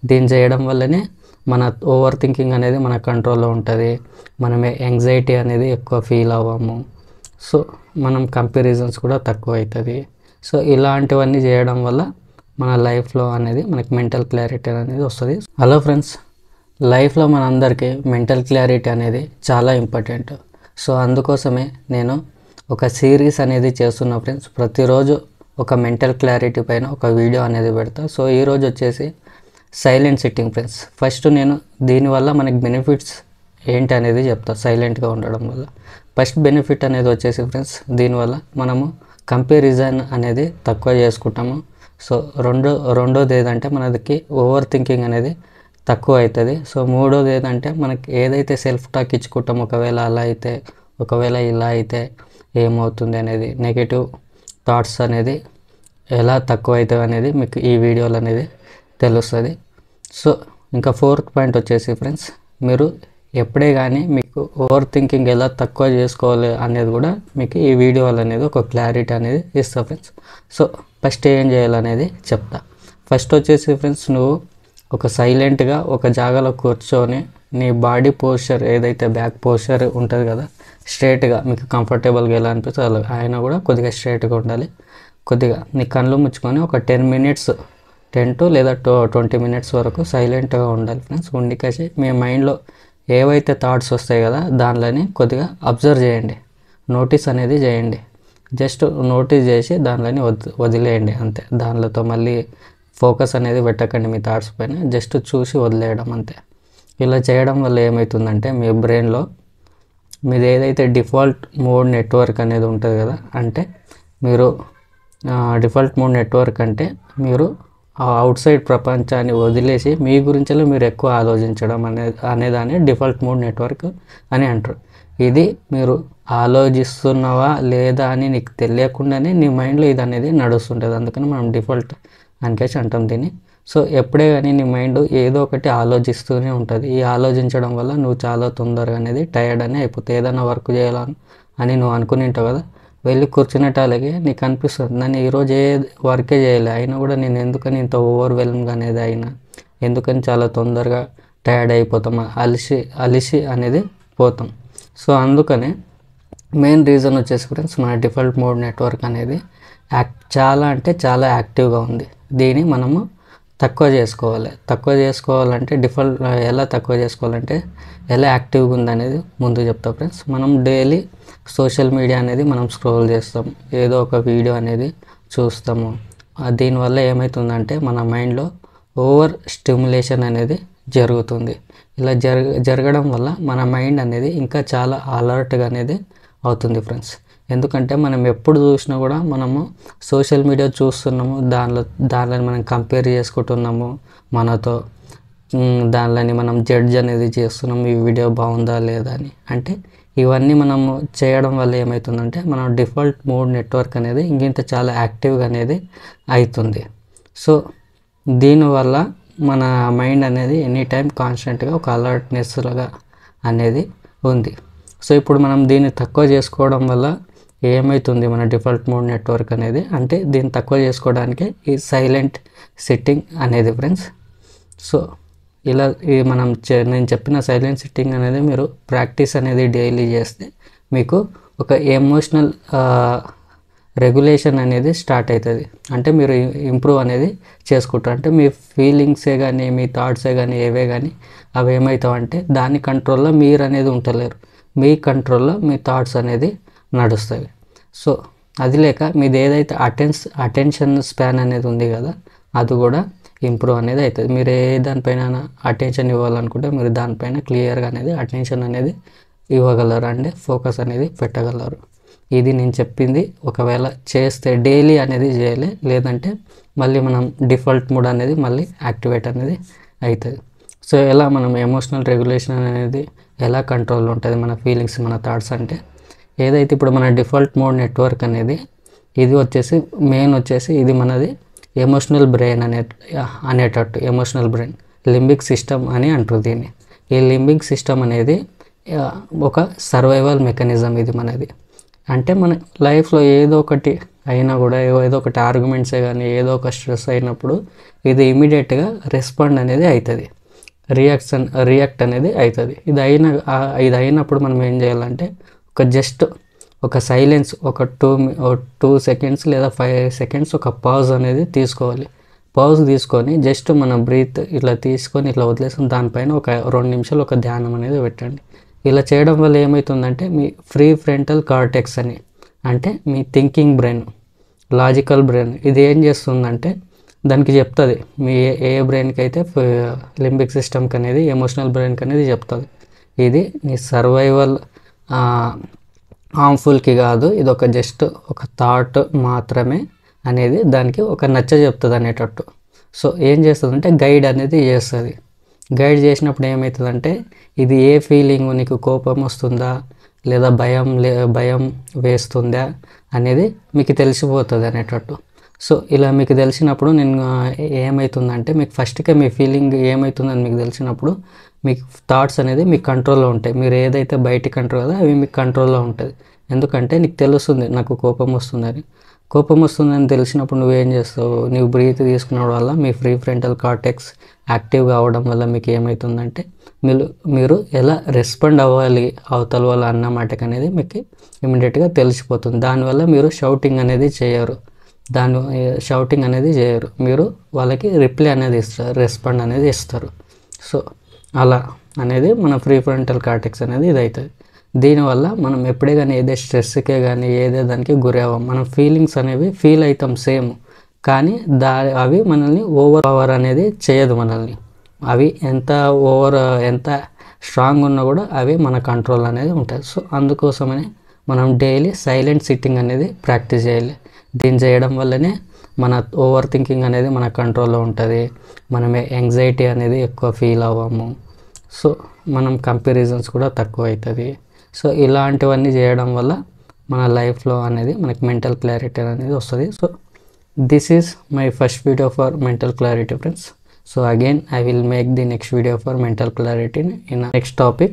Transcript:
దీన్ని చేయడం వల్లనే మన ఓవర్ థింకింగ్ అనేది మన కంట్రోల్లో ఉంటుంది, మనం యాంగ్జైటీ అనేది ఎక్కువ ఫీల్ అవ్వము, సో మనం కంపారిజన్స్ కూడా తక్కువ అవుతుంది. సో ఇలాంటివన్నీ చేయడం వల్ల మన లైఫ్లో అనేది మనకి మెంటల్ క్లారిటీ అనేది వస్తుంది. హలో ఫ్రెండ్స్, లైఫ్లో మనందరికీ మెంటల్ క్లారిటీ అనేది చాలా ఇంపార్టెంట్. సో అందుకోసమే నేను ఒక సిరీస్ అనేది చేస్తున్నా ఫ్రెండ్స్. ప్రతిరోజు ఒక మెంటల్ క్లారిటీ పైన ఒక వీడియో అనేది పెడతా. సో ఈరోజు వచ్చేసి సైలెంట్ సిట్టింగ్ ఫ్రెండ్స్. ఫస్ట్ నేను దీనివల్ల మనకి బెనిఫిట్స్ ఏంటి అనేది చెప్తా. సైలెంట్గా ఉండడం వల్ల ఫస్ట్ బెనిఫిట్ అనేది వచ్చేసి ఫ్రెండ్స్, దీనివల్ల మనము కంపారిజన్ అనేది తక్కువ చేసుకుంటాము. సో రెండోది ఏదంటే మనకి ఓవర్ థింకింగ్ అనేది తక్కువ అవుతుంది. సో మూడోది ఏదంటే మనకి ఏదైతే సెల్ఫ్ టాక్ ఇచ్చుకుంటాం, ఒకవేళ అలా అయితే, ఒకవేళ ఇలా అయితే ఏమవుతుంది అనేది, నెగిటివ్ థాట్స్ అనేది ఎలా తక్కువ అవుతాయి అనేది మీకు ఈ వీడియోలో అనేది తెలుస్తుంది. సో ఇంకా ఫోర్త్ పాయింట్ వచ్చేసి ఫ్రెండ్స్, మీరు ఎప్పుడే కానీ మీకు ఓవర్ థింకింగ్ ఎలా తక్కువ చేసుకోవాలి అనేది కూడా మీకు ఈ వీడియోలో అనేది ఒక క్లారిటీ అనేది ఇస్తా ఫ్రెండ్స్. సో ఫస్ట్ ఏం చేయాలనేది చెప్తా. ఫస్ట్ వచ్చేసి ఫ్రెండ్స్, నువ్వు ఒక సైలెంట్గా ఒక జాగాలో కూర్చొని నీ బాడీ పోస్చర్ ఏదైతే బ్యాక్ పోస్చర్ ఉంటుంది కదా, స్ట్రైట్గా మీకు కంఫర్టబుల్గా ఎలా అనిపిస్తే అలా ఆయన కూడా కొద్దిగా స్ట్రైట్గా ఉండాలి. కొద్దిగా నీ కళ్ళు ముచ్చుకొని ఒక 10 మినిట్స్ 10 to లేదా 20 మినిట్స్ వరకు సైలెంట్గా ఉండాలి ఫ్రెండ్స్. ఉండికేసి మీ మైండ్లో ఏవైతే థాట్స్ వస్తాయి కదా దానిలోని కొద్దిగా అబ్జర్వ్ చేయండి, నోటీస్ అనేది చేయండి. జస్ట్ నోటీస్ చేసి దానిలోని వదిలేయండి అంతే. దానితో మళ్ళీ ఫోకస్ అనేది పెట్టకండి మీ థాట్స్ పైన, జస్ట్ చూసి వదిలేయడం అంతే. ఇలా చేయడం వల్ల ఏమవుతుందంటే మీ బ్రెయిన్లో మీది ఏదైతే డిఫాల్ట్ మోడ్ నెట్వర్క్ అనేది ఉంటుంది కదా, అంటే మీరు డిఫాల్ట్ మోడ్ నెట్వర్క్ అంటే మీరు అవుట్ సైడ్ ప్రపంచాన్ని వదిలేసి మీ గురించి మీరు ఎక్కువ ఆలోచించడం అనేదాన్ని డిఫాల్ట్ మోడ్ నెట్వర్క్ అని అంటారు. ఇది మీరు ఆలోచిస్తున్నావా లేదా అని నీకు తెలియకుండానే నీ మైండ్లో ఇది అనేది నడుస్తుంటుంది, అందుకని మనం డిఫాల్ట్ అనికేసి అంటాం దీన్ని. సో ఎప్పుడే కానీ నీ మైండ్ ఏదో ఒకటి ఆలోచిస్తూనే ఉంటుంది. ఈ ఆలోచించడం వల్ల నువ్వు చాలా తొందరగా అనేది టైర్డ్ అని అయిపోతుంది. ఏదైనా వర్క్ చేయాలని అని నువ్వు అనుకుని ఉంటావు కదా, వెళ్ళి కూర్చునేటాలకి నీకు అనిపిస్తుంది, నేను ఈరోజు ఏ వర్కే చేయలే, అయినా కూడా నేను ఎందుకని ఇంత ఓవర్వెల్మ్గా అనేది అయినా, ఎందుకని చాలా తొందరగా టైర్డ్ అయిపోతాం, అలిసి అనేది పోతాం. సో అందుకనే మెయిన్ రీజన్ వచ్చేసి ఫ్రెండ్స్, మన డిఫాల్ట్ మోడ్ నెట్వర్క్ అనేది చాలా అంటే చాలా యాక్టివ్గా ఉంది. దీన్ని మనము తక్కువ చేసుకోవాలంటే ఎలా తక్కువ చేసుకోవాలంటే ఎలా యాక్టివ్గా ఉందనేది ముందు చెప్తా ఫ్రెండ్స్. మనం డైలీ సోషల్ మీడియా అనేది మనం స్క్రోల్ చేస్తాం, ఏదో ఒక వీడియో అనేది చూస్తాము. దీనివల్ల ఏమవుతుందంటే మన మైండ్లో ఓవర్ స్టిమ్యులేషన్ అనేది జరుగుతుంది. ఇలా జరగడం వల్ల మన మైండ్ అనేది ఇంకా చాలా అలర్ట్గా అనేది అవుతుంది ఫ్రెండ్స్. ఎందుకంటే మనం ఎప్పుడు చూసినా కూడా మనము సోషల్ మీడియా చూస్తున్నాము, దానిలో మనం కంపేర్ చేసుకుంటున్నాము మనతో, దానిలోని మనం జడ్జ్ అనేది చేస్తున్నాము, ఈ వీడియో బాగుందా లేదా అని. అంటే ఇవన్నీ మనము చేయడం వల్ల ఏమవుతుందంటే మన డిఫాల్ట్ మోడ్ నెట్వర్క్ అనేది ఇంకింత చాలా యాక్టివ్గా అనేది అవుతుంది. సో దీనివల్ల మన మైండ్ అనేది ఎనీ టైం కాన్స్టెంట్గా ఒక అలర్ట్నెస్ లాగా అనేది ఉంది. సో ఇప్పుడు మనం దీన్ని తక్కువ చేసుకోవడం వల్ల ఏమవుతుంది, మన డిఫాల్ట్ మోడ్ నెట్వర్క్ అనేది, అంటే దీన్ని తక్కువ చేసుకోవడానికి ఈ సైలెంట్ సిట్టింగ్ అనేది ఫ్రెండ్స్. సో ఇలా నేను చెప్పిన సైలెంట్ సిట్టింగ్ అనేది మీరు ప్రాక్టీస్ అనేది డైలీ చేస్తే మీకు ఒక ఎమోషనల్ రెగ్యులేషన్ అనేది స్టార్ట్ అవుతుంది. అంటే మీరు ఇంప్రూవ్ అనేది చేసుకుంటారు. అంటే మీ ఫీలింగ్సే కానీ మీ థాట్సే కానీ ఏవే కానీ అవి ఏమవుతావంటే దాని కంట్రోల్లో మీరు అనేది ఉండలేరు, మీ కంట్రోల్లో మీ థాట్స్ అనేది నడుస్తాయి. సో అది లేక మీది ఏదైతే అటెన్షన్ స్పాన్ అనేది ఉంది కదా, అది కూడా ఇంప్రూవ్ అనేది అవుతుంది. మీరు ఏ దానిపైన అటెన్షన్ ఇవ్వాలనుకుంటే మీరు దానిపైన క్లియర్గా అనేది అటెన్షన్ అనేది ఇవ్వగలరు, అంటే ఫోకస్ అనేది పెట్టగలరు. ఇది నేను చెప్పింది ఒకవేళ చేస్తే డైలీ అనేది చేయాలి, లేదంటే మళ్ళీ మనం డిఫాల్ట్ మోడ్ అనేది మళ్ళీ యాక్టివేట్ అనేది అవుతుంది. సో ఎలా మనం ఎమోషనల్ రెగ్యులేషన్ అనేది ఎలా కంట్రోల్లో ఉంటుంది మన ఫీలింగ్స్ మన థాట్స్ అంటే, ఏదైతే ఇప్పుడు మన డిఫాల్ట్ మోడ్ నెట్వర్క్ అనేది ఇది వచ్చేసి మెయిన్ వచ్చేసి ఇది మనది ఎమోషనల్ బ్రెయిన్ అనేటట్టు ఎమోషనల్ బ్రెయిన్ లింబిక్ సిస్టమ్ అని అంటారు దీన్ని. ఈ లింబిక్ సిస్టమ్ అనేది ఒక సర్వైవల్ మెకానిజం ఇది మనది. అంటే మన లైఫ్లో ఏదో ఒకటి అయినా కూడా ఏదో ఒకటి ఆర్గ్యుమెంట్సే కానీ ఏదో ఒక స్ట్రెస్ అయినప్పుడు ఇది ఇమీడియట్గా రెస్పాండ్ అనేది అవుతుంది, రియాక్ట్ అనేది అవుతుంది. ఇది అయినప్పుడు మనం ఏం చేయాలంటే జస్ట్ ఒక సైలెన్స్, ఒక 2 సెకండ్స్ లేదా 5 సెకండ్స్ ఒక పాజ్ అనేది తీసుకోవాలి. పాజ్ తీసుకొని జస్ట్ మన బ్రీత్ ఇట్లా తీసుకొని ఇట్లా వదిలేసి దానిపైన ఒక 2 నిమిషాలు ఒక ధ్యానం అనేది పెట్టండి. ఇలా చేయడం వల్ల ఏమవుతుందంటే మీ ప్రీ ఫ్రంటల్ కార్టెక్స్ అని, అంటే మీ థింకింగ్ బ్రెయిన్, లాజికల్ బ్రెయిన్, ఇది ఏం చేస్తుందంటే దానికి చెప్తుంది మీ ఏ బ్రెయిన్కి అయితే లింబిక్ సిస్టమ్కి అనేది, ఎమోషనల్ బ్రెయిన్కి అనేది చెప్తుంది ఇది నీ సర్వైవల్ హార్మ్ఫుల్కి కాదు, ఇది జస్ట్ ఒక థాట్ మాత్రమే అనేది దానికి ఒక నచ్చ చెప్తుంది అనేటట్టు. సో ఏం చేస్తుందంటే గైడ్ అనేది చేస్తుంది. గైడ్ చేసినప్పుడు ఏమవుతుందంటే ఇది ఏ ఫీలింగ్, నీకు కోపం వస్తుందా లేదా భయం వేస్తుందా అనేది మీకు తెలిసిపోతుంది అనేటట్టు. సో ఇలా మీకు తెలిసినప్పుడు ఏమవుతుందంటే మీకు ఫస్ట్గా మీ ఫీలింగ్ ఏమవుతుందని మీకు తెలిసినప్పుడు మీకు థాట్స్ అనేది మీ కంట్రోల్లో ఉంటాయి. మీరు ఏదైతే బయటికి కంట్రోల్ కదా అవి మీకు కంట్రోల్లో ఉంటుంది. ఎందుకంటే నీకు తెలుస్తుంది నాకు కోపం వస్తుందని తెలిసినప్పుడు నువ్వేం చేస్తావు, నువ్వు బ్రీత్ తీసుకున్నడం వల్ల మీ ప్రీ ఫ్రంటల్ కార్టెక్స్ యాక్టివ్గా అవ్వడం వల్ల మీకు ఏమవుతుందంటే మీరు ఎలా రెస్పాండ్ అవ్వాలి అవతల వాళ్ళ అన్న మాటకి అనేది మీకు ఇమీడియట్గా తెలిసిపోతుంది. దానివల్ల మీరు షౌటింగ్ అనేది చేయరు, మీరు వాళ్ళకి రిప్లై అనేది ఇస్తారు, రెస్పాండ్ అనేది ఇస్తారు. సో అలా అనేది మన ప్రీ ఫ్రంటల్ కార్టెక్స్ అనేది ఇది అవుతుంది. దీనివల్ల మనం ఎప్పుడే కానీ ఏదే స్ట్రెస్కే కానీ ఏదే దానికి గురి అవ్వం. మనం ఫీలింగ్స్ అనేవి ఫీల్ అవుతాం సేమ్, కానీ అవి మనల్ని ఓవర్ పవర్ అనేది చేయదు మనల్ని. అవి ఎంత స్ట్రాంగ్ ఉన్నా కూడా అవి మన కంట్రోల్ అనేది ఉంటుంది. సో అందుకోసమనే మనం డైలీ సైలెంట్ సిట్టింగ్ అనేది ప్రాక్టీస్ చేయాలి. దీన్ని చేయడం వల్లనే మన ఓవర్ థింకింగ్ అనేది మన కంట్రోల్లో ఉంటుంది, మనం యాంగ్జైటీ అనేది ఎక్కువ ఫీల్ అవ్వము. సో మనం కంపారిజన్స్ కూడా తక్కువ అవుతుంది. సో ఇలాంటివన్నీ చేయడం వల్ల మన లైఫ్లో అనేది మనకి మెంటల్ క్లారిటీ అనేది వస్తుంది. So this is my first video for mental clarity friends. So again I will make the next video for mental clarity in a next topic.